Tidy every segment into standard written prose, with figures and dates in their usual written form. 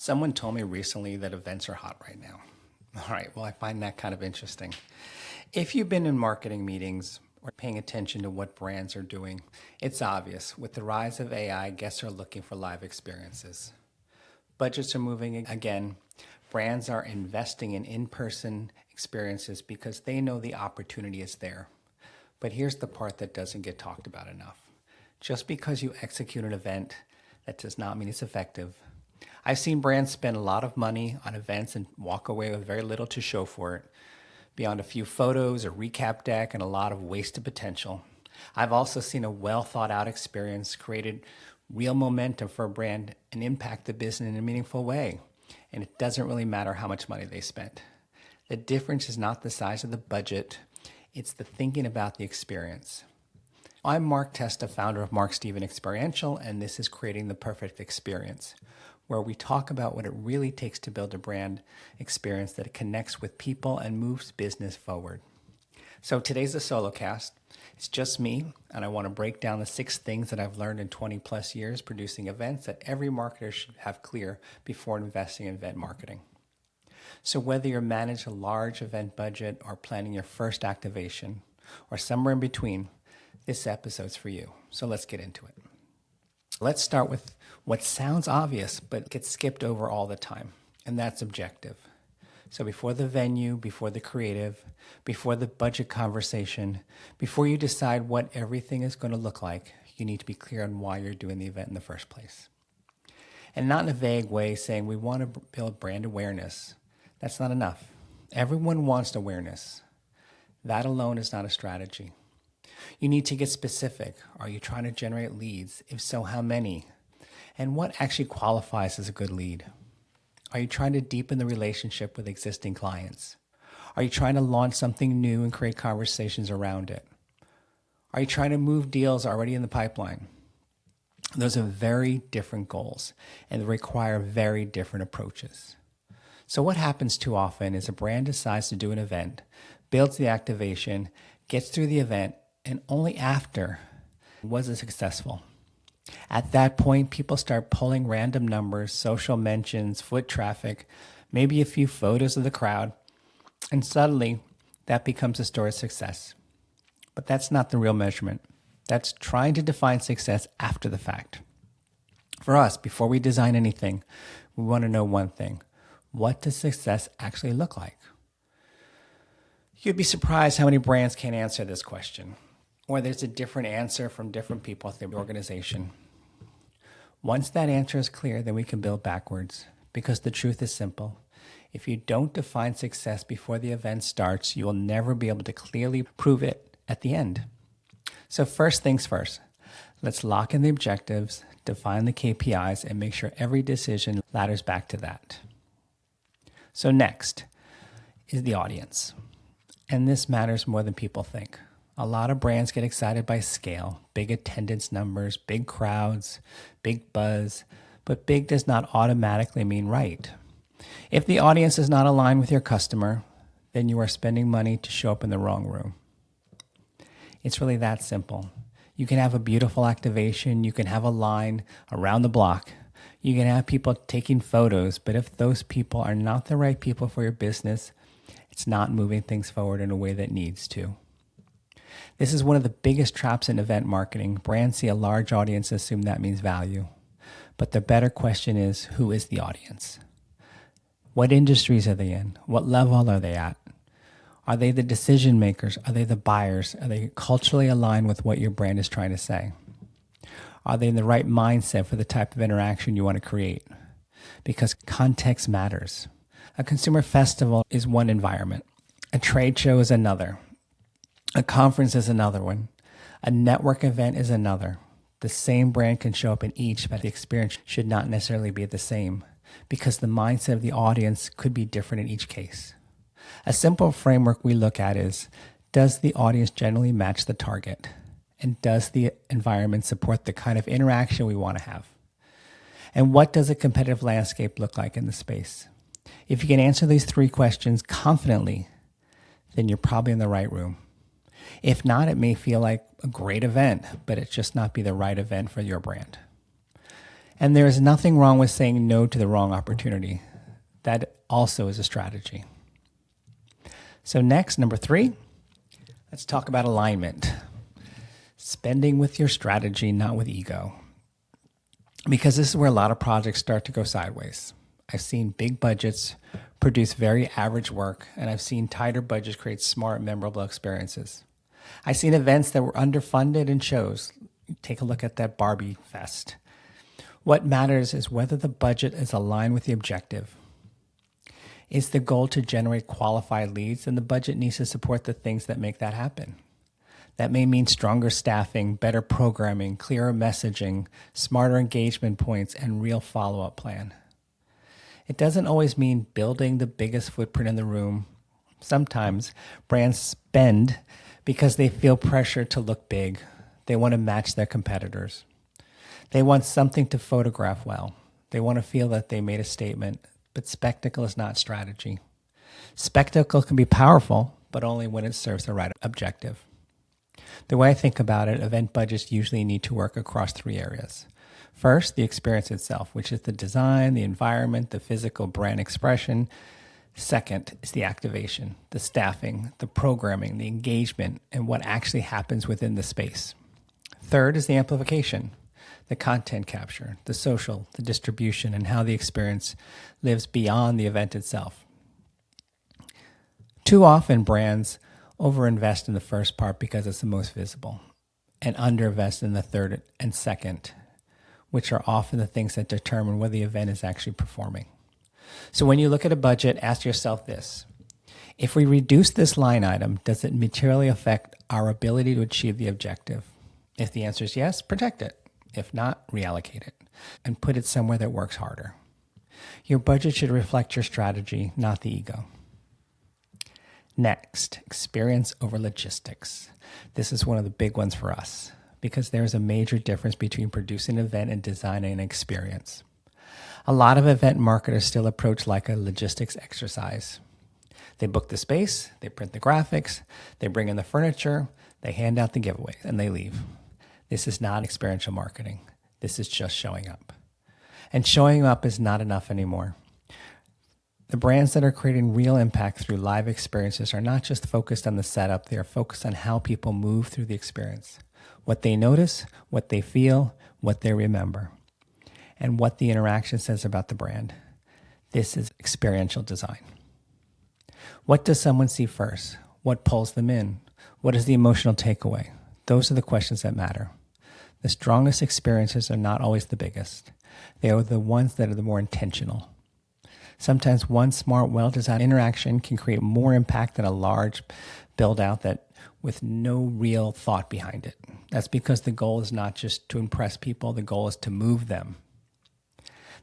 Someone told me recently that events are hot right now. All right, well, I find that kind of interesting. If you've been in marketing meetings or paying attention to what brands are doing, it's obvious. With the rise of AI, guests are looking for live experiences. Budgets are moving again. Brands are investing in in-person experiences because they know the opportunity is there. But here's the part that doesn't get talked about enough. Just because you execute an event, that does not mean it's effective. I've seen brands spend a lot of money on events and walk away with very little to show for it, beyond a few photos, a recap deck, and a lot of wasted potential. I've also seen a well thought out experience created real momentum for a brand and impact the business in a meaningful way. And it doesn't really matter how much money they spent. The difference is not the size of the budget, it's the thinking about the experience. I'm Mark Testa, founder of Mark Steven Experiential, and this is Creating the Perfect Experience, where we talk about what it really takes to build a brand experience that connects with people and moves business forward. So today's a solo cast. It's just me, and I want to break down the 6 things that I've learned in 20 plus years producing events that every marketer should have clear before investing in event marketing. So whether you're managing a large event budget or planning your first activation, or somewhere in between, this episode's for you. So let's get into it. Let's start with what sounds obvious but gets skipped over all the time, and that's objective. So before the venue, before the creative, before the budget conversation, before you decide what everything is going to look like, you need to be clear on why you're doing the event in the first place. And not in a vague way saying we want to build brand awareness. That's not enough. Everyone wants awareness. That alone is not a strategy. You need to get specific. Are you trying to generate leads? If so, how many? And what actually qualifies as a good lead? Are you trying to deepen the relationship with existing clients? Are you trying to launch something new and create conversations around it? Are you trying to move deals already in the pipeline? Those are very different goals and they require very different approaches. So what happens too often is a brand decides to do an event, builds the activation, gets through the event, and only after was it successful. At that point, people start pulling random numbers, social mentions, foot traffic, maybe a few photos of the crowd, and suddenly that becomes a story of success. But that's not the real measurement. That's trying to define success after the fact. For us, before we design anything, we want to know one thing. What does success actually look like? You'd be surprised how many brands can't answer this question, or there's a different answer from different people at the organization. Once that answer is clear, then we can build backwards, because the truth is simple. If you don't define success before the event starts, you will never be able to clearly prove it at the end. So first things first, let's lock in the objectives, define the KPIs, and make sure every decision ladders back to that. So next is the audience. And this matters more than people think. A lot of brands get excited by scale, big attendance numbers, big crowds, big buzz, but big does not automatically mean right. If the audience is not aligned with your customer, then you are spending money to show up in the wrong room. It's really that simple. You can have a beautiful activation, you can have a line around the block, you can have people taking photos, but if those people are not the right people for your business, it's not moving things forward in a way that needs to. This is one of the biggest traps in event marketing. Brands see a large audience and assume that means value. But the better question is, who is the audience? What industries are they in? What level are they at? Are they the decision makers? Are they the buyers? Are they culturally aligned with what your brand is trying to say? Are they in the right mindset for the type of interaction you want to create? Because context matters. A consumer festival is one environment. A trade show is another. A conference is another one. A network event is another. The same brand can show up in each, but the experience should not necessarily be the same because the mindset of the audience could be different in each case. A simple framework we look at is, does the audience generally match the target? And does the environment support the kind of interaction we want to have? And what does a competitive landscape look like in the space? If you can answer these 3 questions confidently, then you're probably in the right room. If not, it may feel like a great event, but it just not be the right event for your brand. And there is nothing wrong with saying no to the wrong opportunity. That also is a strategy. So next, number 3, let's talk about alignment. Spending with your strategy, not with ego. Because this is where a lot of projects start to go sideways. I've seen big budgets produce very average work, and I've seen tighter budgets create smart, memorable experiences. I've seen events that were underfunded in shows. Take a look at that Barbie Fest. What matters is whether the budget is aligned with the objective. Is the goal to generate qualified leads, and the budget needs to support the things that make that happen. That may mean stronger staffing, better programming, clearer messaging, smarter engagement points, and real follow-up plan. It doesn't always mean building the biggest footprint in the room. Sometimes brands spend because they feel pressure to look big. They want to match their competitors. They want something to photograph well. They want to feel that they made a statement, but spectacle is not strategy. Spectacle can be powerful, but only when it serves the right objective. The way I think about it, event budgets usually need to work across 3 areas. First, the experience itself, which is the design, the environment, the physical brand expression. Second is the activation, the staffing, the programming, the engagement, and what actually happens within the space. Third is the amplification, the content capture, the social, the distribution, and how the experience lives beyond the event itself. Too often, brands overinvest in the first part because it's the most visible, and underinvest in the third and second, which are often the things that determine whether the event is actually performing. So when you look at a budget, ask yourself this: if we reduce this line item, does it materially affect our ability to achieve the objective? If the answer is yes, protect it. If not, reallocate it and put it somewhere that works harder. Your budget should reflect your strategy, not the ego. Next, experience over logistics. This is one of the big ones for us because there's a major difference between producing an event and designing an experience. A lot of event marketers still approach like a logistics exercise. They book the space, they print the graphics, they bring in the furniture, they hand out the giveaways, and they leave. This is not experiential marketing. This is just showing up. And showing up is not enough anymore. The brands that are creating real impact through live experiences are not just focused on the setup, they are focused on how people move through the experience, what they notice, what they feel, what they remember, and what the interaction says about the brand. This is experiential design. What does someone see first? What pulls them in? What is the emotional takeaway? Those are the questions that matter. The strongest experiences are not always the biggest. They are the ones that are the more intentional. Sometimes one smart, well-designed interaction can create more impact than a large build-out that with no real thought behind it. That's because the goal is not just to impress people, the goal is to move them.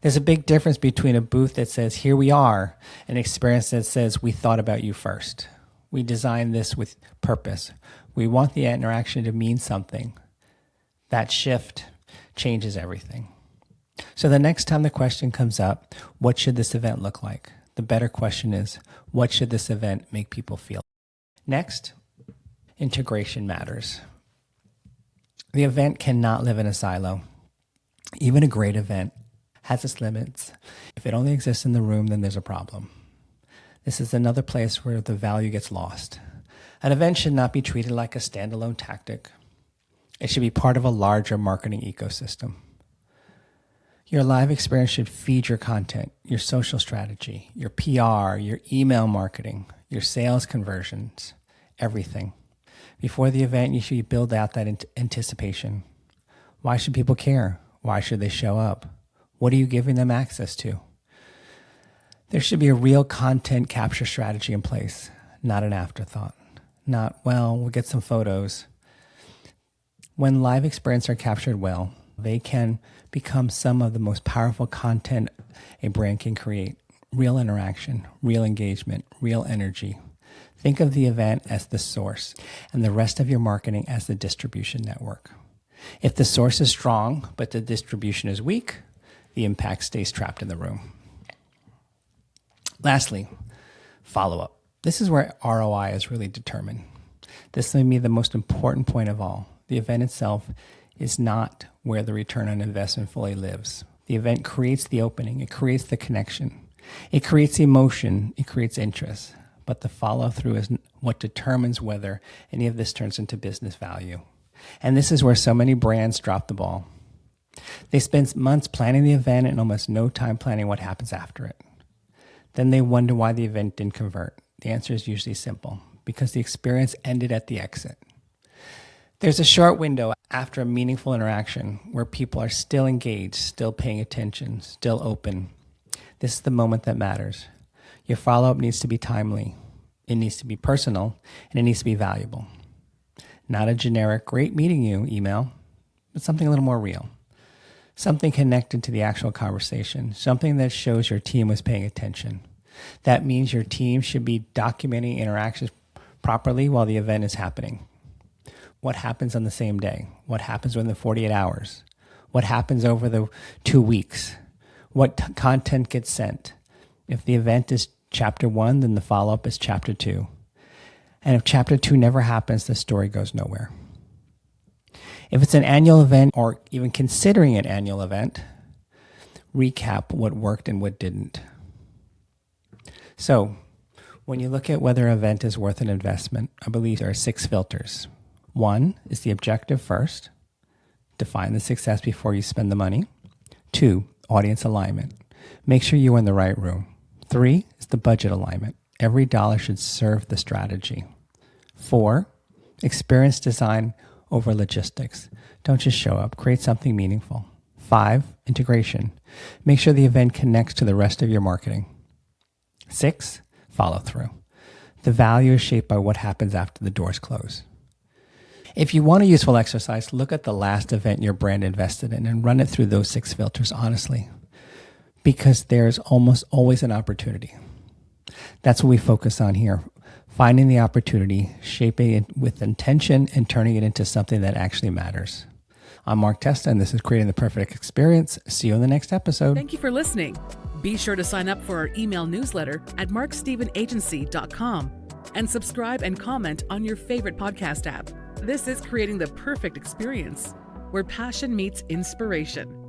There's a big difference between a booth that says, "Here we are," and an experience that says, "We thought about you first. We designed this with purpose. We want the interaction to mean something." That shift changes everything. So the next time the question comes up, what should this event look like? The better question is, what should this event make people feel? Next, integration matters. The event cannot live in a silo. Even a great event has its limits. If it only exists in the room, then there's a problem. This is another place where the value gets lost. An event should not be treated like a standalone tactic. It should be part of a larger marketing ecosystem. Your live experience should feed your content, your social strategy, your PR, your email marketing, your sales conversions, everything. Before the event, you should build out that anticipation. Why should people care? Why should they show up? What are you giving them access to? There should be a real content capture strategy in place, not an afterthought. Not, well, we'll get some photos. When live experiences are captured well, they can become some of the most powerful content a brand can create. Real interaction, real engagement, real energy. Think of the event as the source and the rest of your marketing as the distribution network. If the source is strong, but the distribution is weak, the impact stays trapped in the room. Lastly, follow-up. This is where ROI is really determined. This may be the most important point of all. The event itself is not where the return on investment fully lives. The event creates the opening. It creates the connection. It creates emotion. It creates interest. But the follow-through is what determines whether any of this turns into business value. And this is where so many brands drop the ball. They spend months planning the event and almost no time planning what happens after it. Then they wonder why the event didn't convert. The answer is usually simple, because the experience ended at the exit. There's a short window after a meaningful interaction where people are still engaged, still paying attention, still open. This is the moment that matters. Your follow-up needs to be timely. It needs to be personal, and it needs to be valuable. Not a generic, great meeting you email, but something a little more real. Something connected to the actual conversation. Something that shows your team was paying attention. That means your team should be documenting interactions properly while the event is happening. What happens on the same day? What happens within the 48 hours? What happens over the 2 weeks? What content gets sent? If the event is chapter 1, then the follow-up is chapter 2. And if chapter 2 never happens, the story goes nowhere. If it's an annual event or even considering an annual event, recap what worked and what didn't. So, when you look at whether an event is worth an investment, I believe there are 6 filters. 1 is the objective first. Define the success before you spend the money. 2, audience alignment. Make sure you're in the right room. 3 is the budget alignment. Every dollar should serve the strategy. 4, experience design over logistics. Don't just show up. Create something meaningful. 5, integration. Make sure the event connects to the rest of your marketing. 6, follow through. The value is shaped by what happens after the doors close. If you want a useful exercise, look at the last event your brand invested in and run it through those 6 filters honestly, because there's almost always an opportunity. That's what we focus on here. Finding the opportunity, shaping it with intention, and turning it into something that actually matters. I'm Mark Testa, and this is Creating the Perfect Experience. See you in the next episode. Thank you for listening. Be sure to sign up for our email newsletter at markstevenagency.com and subscribe and comment on your favorite podcast app. This is Creating the Perfect Experience, where passion meets inspiration.